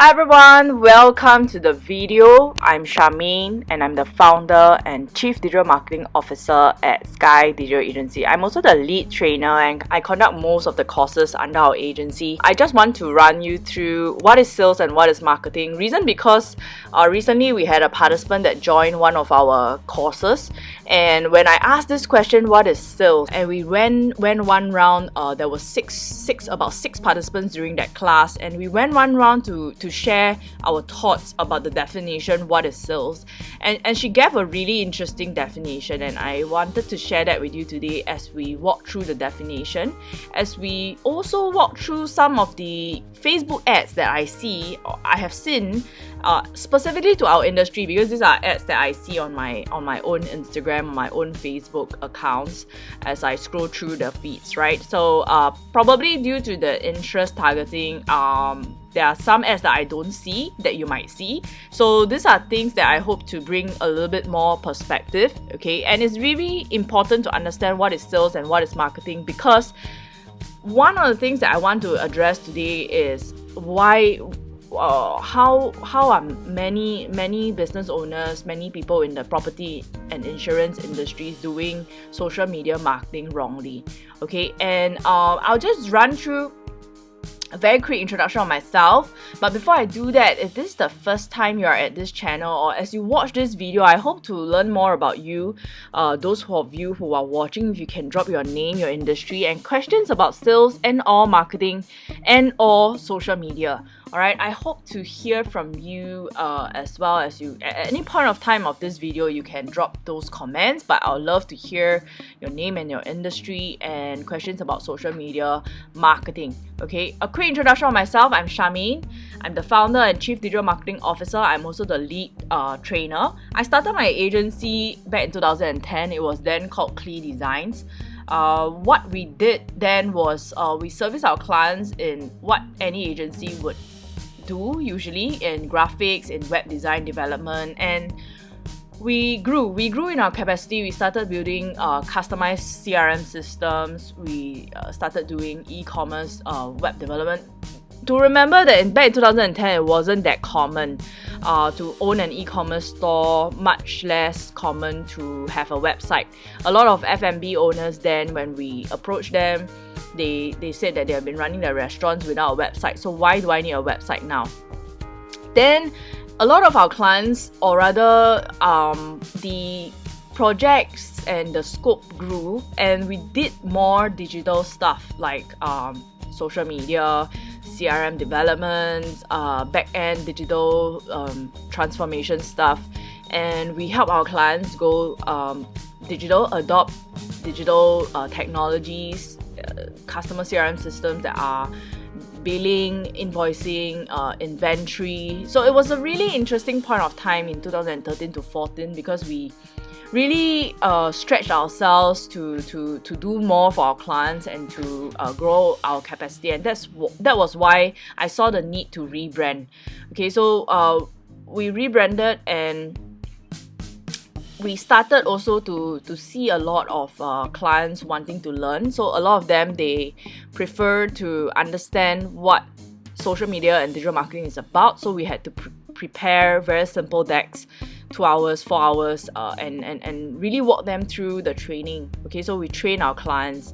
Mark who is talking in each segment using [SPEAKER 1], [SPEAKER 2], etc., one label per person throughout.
[SPEAKER 1] Hi everyone, welcome to the video. I'm Charmaine and I'm the founder and Chief Digital Marketing Officer at Sky Digital Agency. I'm also the lead trainer and I conduct most of the courses under our agency. I just want to run you through what is sales and what is marketing. Reason because recently we had a participant that joined one of our courses, and when I asked this question, what is sales? And we went one round, there was about six participants during that class, and we went one round to share our thoughts about the definition, what is sales. And she gave a really interesting definition, and I wanted to share that with you today as we walk through the definition, as we also walk through some of the Facebook ads that I have seen specifically to our industry, because these are ads that I see on my own Instagram, on my own Facebook accounts as I scroll through the feeds, right? So probably due to the interest targeting, there are some ads that I don't see that you might see. So these are things that I hope to bring a little bit more perspective, okay? And it's really important to understand what is sales and what is marketing, because one of the things that I want to address today is how are many business owners, many people in the property and insurance industries doing social media marketing wrongly, okay? And I'll just run through a very quick introduction of myself. But before I do that, if this is the first time you are at this channel, or as you watch this video, I hope to learn more about you. Those of you who are watching, if you can drop your name, your industry, and questions about sales and or marketing and or social media. Alright, I hope to hear from you as well. As you, at any point of time of this video, you can drop those comments, but I'd love to hear your name and your industry and questions about social media marketing. Okay, a quick introduction of myself. I'm Charmaine. I'm the founder and Chief Digital Marketing Officer. I'm also the lead trainer. I started my agency back in 2010. It was then called Clee Designs. What we did then was we service our clients in what any agency would do usually, in graphics, in web design development, and we grew in our capacity. We started building customized CRM systems. We started doing e-commerce web development. To remember that back in 2010, it wasn't that common to own an e-commerce store, much less common to have a website. A lot of F&B owners then, when we approached them, they said that they have been running their restaurants without a website. So why do I need a website now? Then a lot of our clients, or rather the projects and the scope grew, and we did more digital stuff like social media, CRM development, back-end digital transformation stuff, and we help our clients go digital, adopt digital technologies, customer CRM systems that are billing, invoicing, inventory. So it was a really interesting point of time in 2013 to 14, because we really stretched ourselves to do more for our clients and to grow our capacity, and that was why I saw the need to rebrand. Okay, so we rebranded, and we started also to see a lot of clients wanting to learn. So a lot of them, they prefer to understand what social media and digital marketing is about. So we had to prepare very simple decks, 2 hours, 4 hours, and really walk them through the training. Okay, so we train our clients.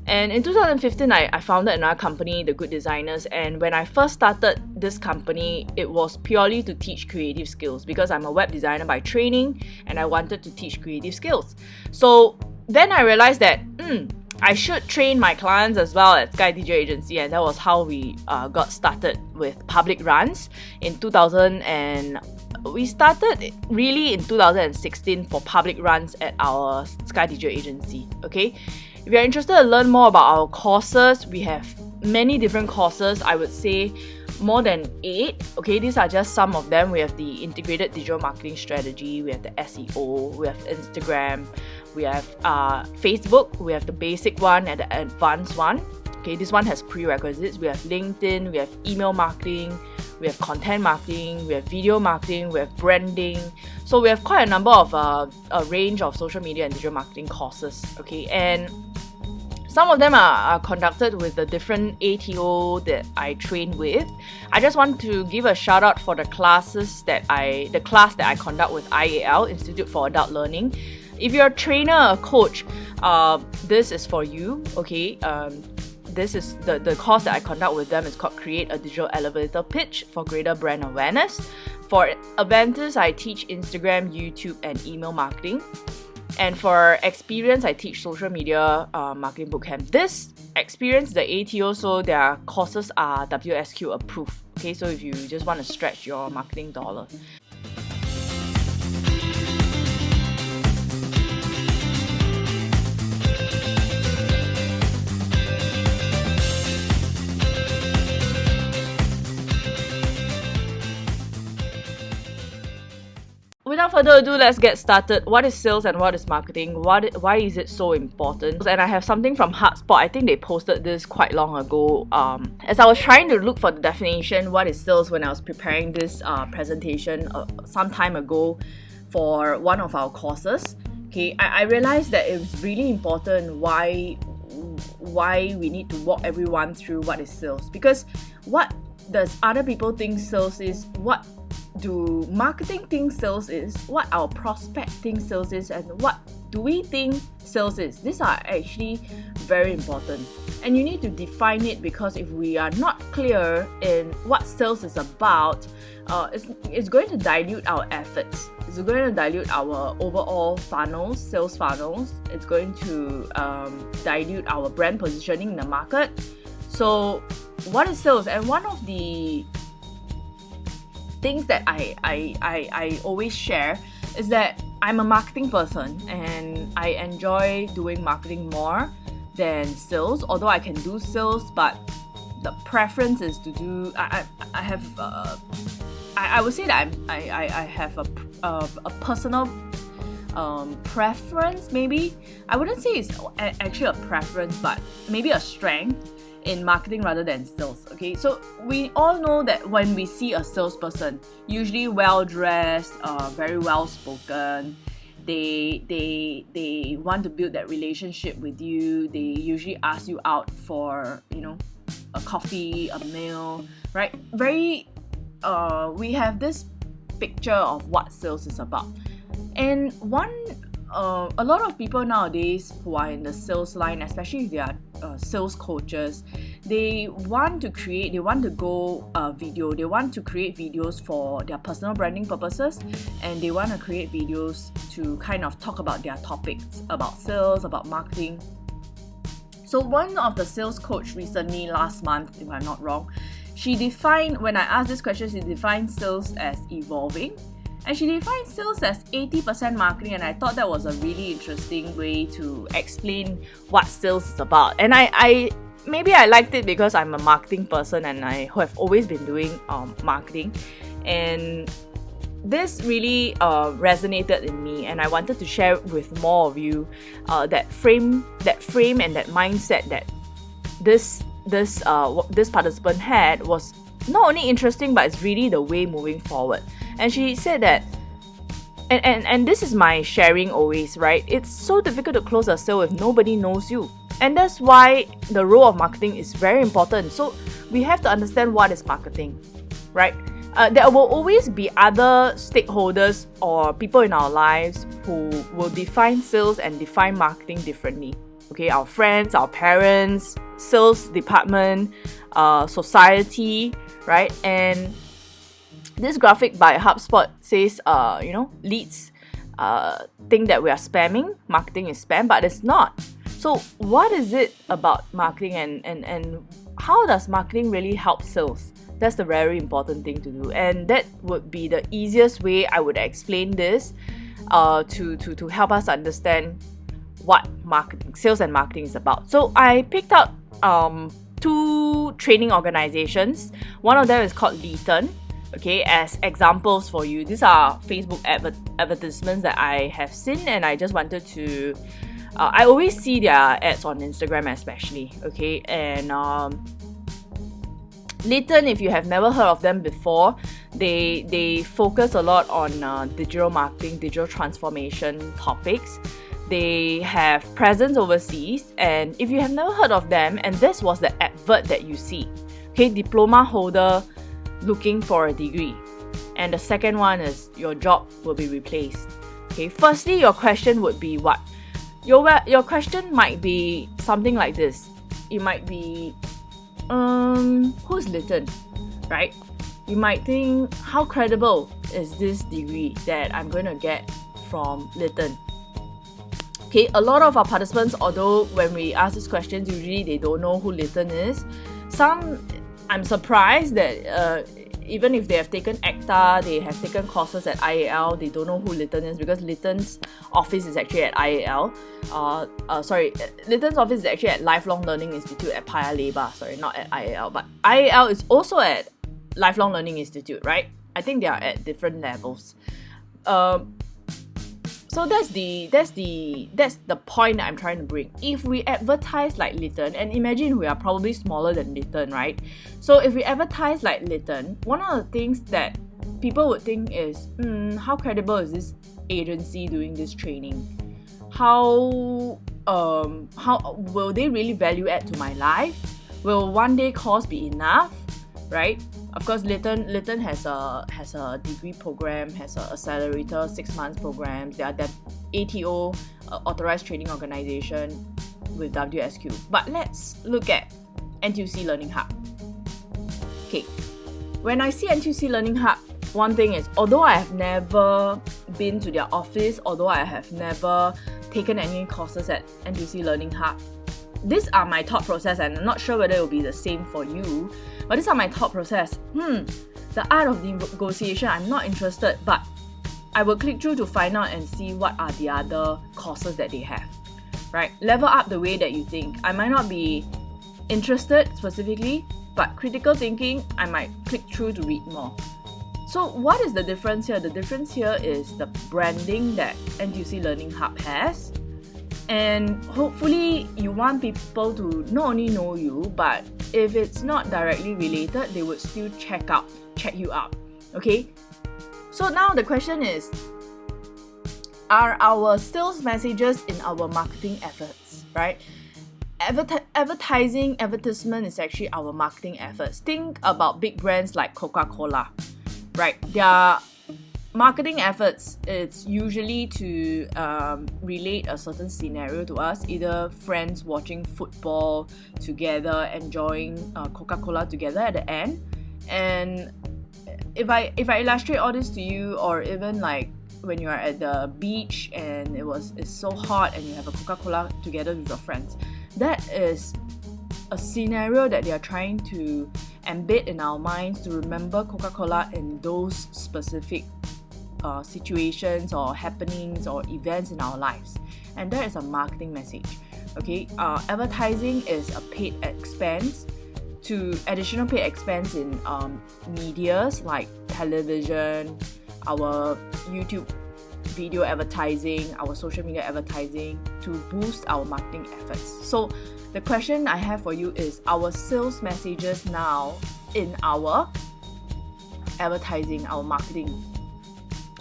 [SPEAKER 1] And in 2015, I founded another company, The Good Designers. And when I first started this company, it was purely to teach creative skills, because I'm a web designer by training and I wanted to teach creative skills. So then I realized that I should train my clients as well at Sky Digital Agency, and that was how we got started with public runs in 2000. And we started really in 2016 for public runs at our Sky Digital Agency. Okay, if you're interested to learn more about our courses, we have many different courses. I would say more than 8. Okay, these are just some of them. We have the integrated digital marketing strategy, we have the SEO, we have Instagram, we have Facebook, we have the basic one and the advanced one. Okay, this one has prerequisites. We have LinkedIn, we have email marketing, we have content marketing, we have video marketing, we have branding. So we have quite a number of a range of social media and digital marketing courses. Okay, and Some of them are conducted with the different ATO that I train with. I just want to give a shout out for the class that I conduct with IAL, Institute for Adult Learning. If you're a trainer, a coach, this is for you, okay? This is the course that I conduct with them is called Create a Digital Elevator Pitch for Greater Brand Awareness. For Aventus, I teach Instagram, YouTube, and email marketing. And for Experience, I teach social media marketing bootcamp. This Experience, the ATO, so their courses are WSQ approved. Okay, so if you just want to stretch your marketing dollar. Without further ado, let's get started. What is sales and what is marketing? Why is it so important? And I have something from HubSpot. I think they posted this quite long ago. As I was trying to look for the definition, what is sales, when I was preparing this presentation some time ago for one of our courses, okay, I realized that it was really important why we need to walk everyone through what is sales. Because what does other people think sales is? What do marketing think sales is? What our prospect think sales is? And what do we think sales is? These are actually very important, and you need to define it, because if we are not clear in what sales is about, it's going to dilute our efforts. It's going to dilute our overall sales funnels. It's going to dilute our brand positioning in the market. So what is sales? And one of the things that I always share is that I'm a marketing person and I enjoy doing marketing more than sales. Although I can do sales, but the preference is to do. I would say that I have a personal preference. Maybe I wouldn't say it's actually a preference, but maybe a strength in marketing rather than sales. Okay, so we all know that when we see a salesperson, usually well dressed, very well spoken, they want to build that relationship with you. They usually ask you out for a coffee, a meal, right? Very we have this picture of what sales is about. And a lot of people nowadays who are in the sales line, especially if they are sales coaches, they want to create videos for their personal branding purposes, and they want to create videos to kind of talk about their topics, about sales, about marketing. So one of the sales coach recently, last month, if I'm not wrong, when I asked this question, she defined sales as evolving. And she defined sales as 80% marketing, and I thought that was a really interesting way to explain what sales is about. And I maybe I liked it because I'm a marketing person and I have always been doing marketing, and this really resonated in me, and I wanted to share with more of you that frame and that mindset that this participant had was not only interesting, but it's really the way moving forward. And she said that, and this is my sharing always, right? It's so difficult to close a sale if nobody knows you. And that's why the role of marketing is very important. So we have to understand what is marketing, right? There will always be other stakeholders or people in our lives who will define sales and define marketing differently. Okay, our friends, our parents, sales department, society, right? And this graphic by HubSpot says, leads think that we are spamming. Marketing is spam, but it's not. So what is it about marketing, and how does marketing really help sales? That's the very important thing to do, and that would be the easiest way I would explain this to help us understand what sales and marketing is about. So I picked out two training organizations. One of them is called Leeton. Okay, as examples for you. These are Facebook advertisements that I have seen, and I just wanted to I always see their ads on Instagram especially. Okay, and Leeton, if you have never heard of them before, they focus a lot on digital marketing, digital transformation topics. They have presence overseas, and if you have never heard of them, and this was the advert that you see, okay, diploma holder looking for a degree. And the second one is your job will be replaced. Okay, firstly, your question would be what? Your question might be something like this. It might be, who's Lytton, right? You might think, how credible is this degree that I'm going to get from Lytton? Okay, a lot of our participants, although when we ask these questions, usually they don't know who Lytton is. Some, I'm surprised that even if they have taken ACTA, they have taken courses at IAL, they don't know who Lytton is, because Lytton's office is actually at IAL. Lytton's office is actually at Lifelong Learning Institute at Paya Lebar. Sorry, not at IAL, but IAL is also at Lifelong Learning Institute, right? I think they are at different levels. So that's the point that I'm trying to bring. If we advertise like Lytton, and imagine we are probably smaller than Lytton, right? So if we advertise like Lytton, one of the things that people would think is, how credible is this agency doing this training? How will they really value add to my life? Will one day course be enough? Right? Of course, Lytton has a degree program, has an accelerator 6 months program. They are that ATO, authorized training organization with WSQ. But let's look at NTUC Learning Hub. Okay, when I see NTUC Learning Hub, one thing is, although I have never been to their office, although I have never taken any courses at NTUC Learning Hub, these are my thought process, and I'm not sure whether it will be the same for you, but these are my thought process. The art of negotiation, I'm not interested, but I will click through to find out and see what are the other courses that they have, right? Level up the way that you think. I might not be interested specifically, but critical thinking, I might click through to read more. So what is the difference here? The difference here is the branding that NTUC Learning Hub has. And hopefully you want people to not only know you, but if it's not directly related, they would still check you out. Okay? So now the question is, are our sales messages in our marketing efforts, right? Advertisement is actually our marketing efforts. Think about big brands like Coca-Cola, right? Their marketing efforts, it's usually to relate a certain scenario to us, either friends watching football together, enjoying Coca-Cola together at the end. And if I illustrate all this to you, or even like when you are at the beach and it's so hot and you have a Coca-Cola together with your friends, that is a scenario that they are trying to embed in our minds to remember Coca-Cola in those specific situations or happenings or events in our lives. And that is a marketing message. Okay, advertising is a paid expense, to additional paid expense in medias like television, our YouTube video advertising, our social media advertising, to boost our marketing efforts. So the question I have for you is, our sales messages now in our advertising, our marketing.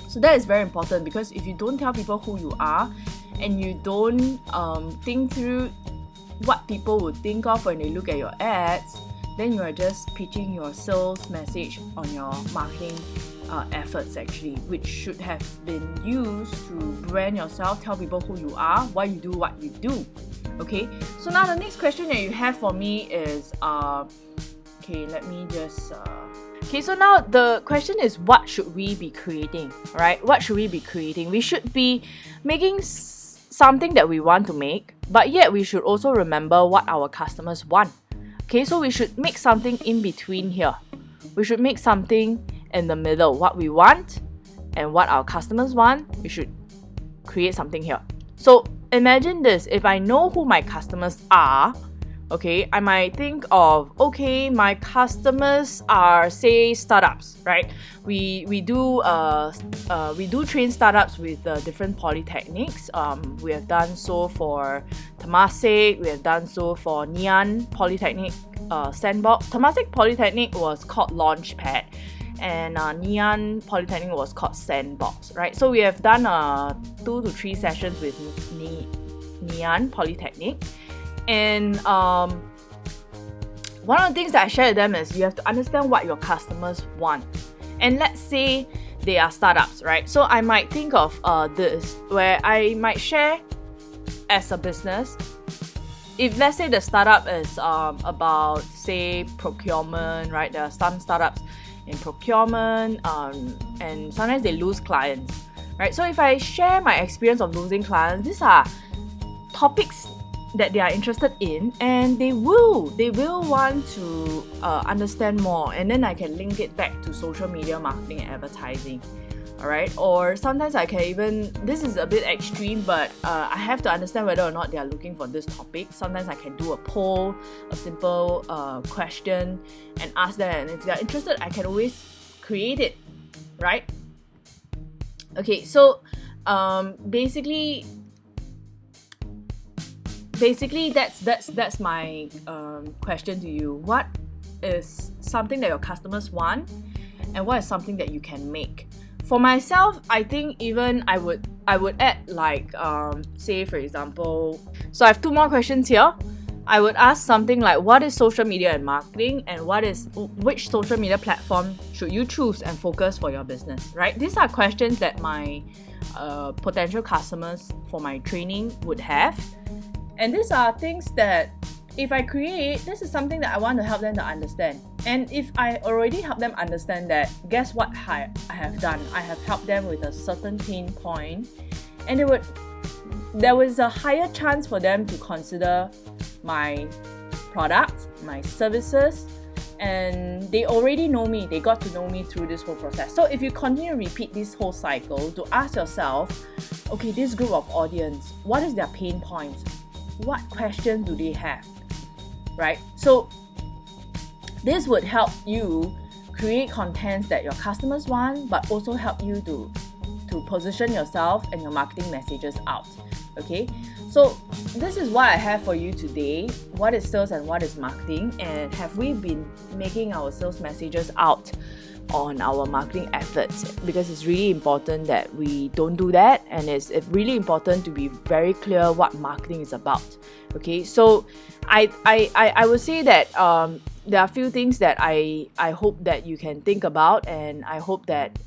[SPEAKER 1] So that is very important, because if you don't tell people who you are and you don't think through what people would think of when they look at your ads, then you are just pitching your sales message on your marketing efforts actually, which should have been used to brand yourself, tell people who you are, why you do what you do. Okay, so now the next question that you have for me is, Okay, so now the question is, what should we be creating, right? What should we be creating? We should be making something that we want to make, but yet we should also remember what our customers want. Okay, so we should make something in between here. We should make something in the middle, what we want and what our customers want. We should create something here. So imagine this, if I know who my customers are, okay, I might think of, okay, my customers are, say, startups, right? We do train startups with different polytechnics. We have done so for Temasek, we have done so for Ngee Ann Polytechnic Sandbox. Temasek Polytechnic was called Launchpad, and Ngee Polytechnic was called Sandbox, right? So we have done 2 to 3 sessions with Ngee Polytechnic, and one of the things that I share with them is you have to understand what your customers want. And let's say they are startups, right? So I might think of this, where I might share as a business. If let's say the startup is about, say, procurement, right? There are some startups in procurement, and sometimes they lose clients, right? So if I share my experience of losing clients, these are topics that they are interested in, and they will want to understand more, and then I can link it back to social media marketing and advertising. Alright, or sometimes I can even, this is a bit extreme, but I have to understand whether or not they are looking for this topic. Sometimes I can do a poll, a simple question, and ask them, and if they are interested, I can always create it, right? Okay, so basically that's my question to you. What is something that your customers want, and what is something that you can make? For myself, I think even I would add, like, say for example, so I have 2 more questions here. I would ask something like, what is social media and marketing, and which social media platform should you choose and focus for your business, right? These are questions that my potential customers for my training would have, and these are things that if I create, this is something that I want to help them to understand. And if I already help them understand that, guess what I have done? I have helped them with a certain pain point, and there was a higher chance for them to consider my products, my services, and they already know me. They got to know me through this whole process. So if you continue to repeat this whole cycle, to ask yourself, okay, this group of audience, what is their pain points? What questions do they have? Right? So this would help you create contents that your customers want, but also help you to position yourself and your marketing messages out. Okay, so this is what I have for you today. What is sales and what is marketing, and have we been making our sales messages out on our marketing efforts? Because it's really important that we don't do that, and it's really important to be very clear what marketing is about. Okay, so I would say that there are a few things that I hope that you can think about, and I hope that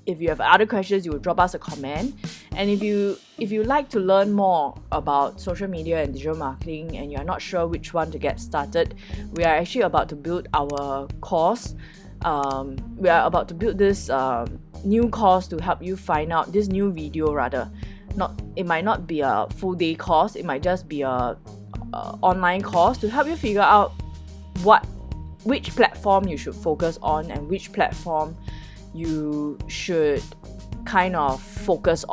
[SPEAKER 1] if you have other questions, you will drop us a comment. And if you like to learn more about social media and digital marketing, and you're not sure which one to get started, we are actually about to build our course. We are about to build this new course to help you find out, this new video rather. It might not be a full day course, it might just be a online course to help you figure out which platform you should focus on, and which platform you should kind of focus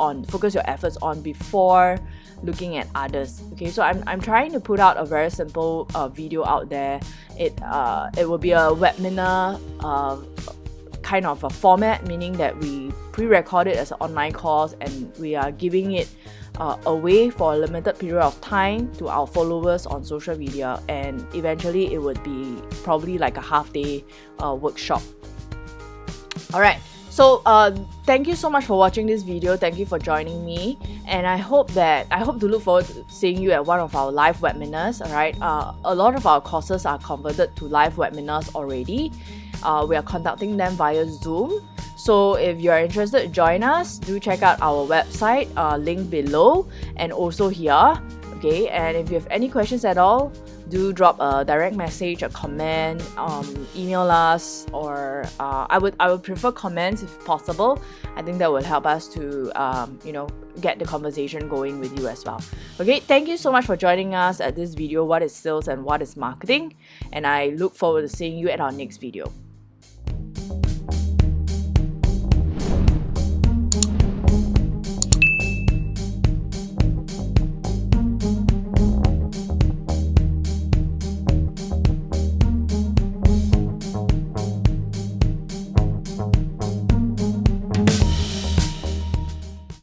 [SPEAKER 1] your efforts on before looking at others. Okay, so I'm trying to put out a very simple video out there. It will be a webinar kind of a format, meaning that we pre-record it as an online course, and we are giving it away for a limited period of time to our followers on social media, and eventually it would be probably like a half-day workshop. Alright, so thank you so much for watching this video. Thank you for joining me, and I hope to look forward to seeing you at one of our live webinars. Alright, a lot of our courses are converted to live webinars already. We are conducting them via Zoom. So if you're interested to join us, do check out our website, link below and also here. Okay, and if you have any questions at all, do drop a direct message, a comment, email us, or I would prefer comments if possible. I think that will help us to get the conversation going with you as well. Okay, thank you so much for joining us at this video, what is sales and what is marketing, and I look forward to seeing you at our next video.